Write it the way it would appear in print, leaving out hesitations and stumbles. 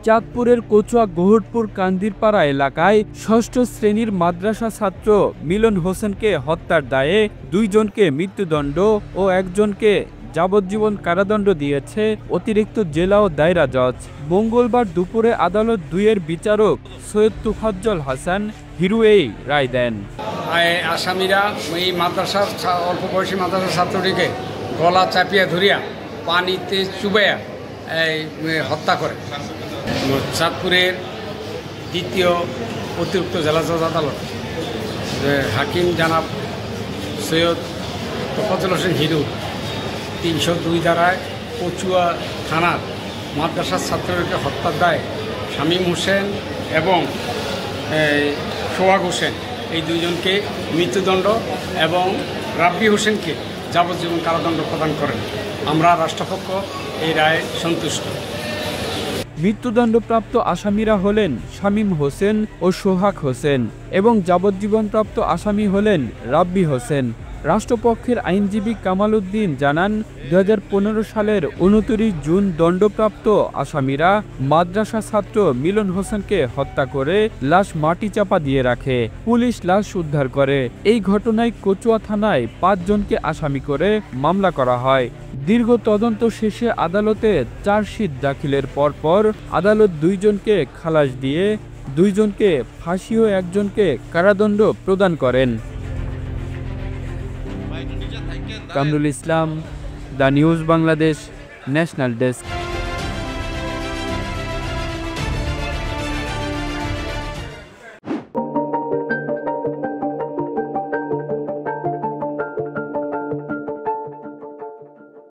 চাঁদপুরের কচুয়া গহুরপুর কান্দিরপাড়া এলাকায় ষষ্ঠ শ্রেণীর মাদ্রাসা ছাত্র মিলন হোসেনকে হত্যার দায়ে 2 জনকে মৃত্যুদণ্ড ও 1 জনকে যাবজ্জীবন কারাদণ্ড দিয়েছে অতিরিক্ত জেলা ও দায়রা জজ। মঙ্গলবার দুপুরে আদালত 2-এর বিচারক সৈয়দ তোফাজ্জল হাসান হিরু এই রায় দেন। আসামিরা এই মাদ্রাসার অল্প বয়সী মাদ্রাসার ছাত্রটিকে গলা চাপিয়া ধরিয়া পানিতে চুবাইয়া হত্যা করে। চাঁদপুরের দ্বিতীয় অতিরিক্ত জেলা জজ আদালত হাকিম জানাব সৈয়দ তোফাজ্জল হোসেন হিরু 302 ধারায় কচুয়া থানার মাদ্রাসার ছাত্রকে হত্যার দায়ে শামীম হোসেন এবং সোহাগ হোসেন এই 2 জনকে মৃত্যুদণ্ড এবং রাব্বি হোসেনকে যাবজ্জীবন কারাদণ্ড প্রদান করেন। আমরা রাষ্ট্রপক্ষ এই রায়ে সন্তুষ্ট। মৃত্যুদণ্ডপ্রাপ্ত আসামিরা হলেন শামীম হোসেন ও সোহাগ হোসেন এবং যাবজ্জীবনপ্রাপ্ত আসামি হলেন রাব্বি হোসেন। রাষ্ট্রপক্ষের আইনজীবী কামাল উদ্দিন জানান, 2015 সালের 29 জুন দণ্ডপ্রাপ্ত আসামিরা মাদ্রাসা ছাত্র মিলন হোসেনকে হত্যা করে লাশ মাটি চাপা দিয়ে রাখে। পুলিশ লাশ উদ্ধার করে। এই ঘটনায় কচুয়া থানায় 5 জনকে আসামি করে মামলা করা হয়। দীর্ঘ তদন্ত শেষে আদালতে চার্জশিট দাখিলের পরপর আদালত 2 জনকে খালাস দিয়ে 2 জনকে ফাঁসি ও 1 জনকে কারাদণ্ড প্রদান করেন। Kamrul Islam, the news Bangladesh, national desk.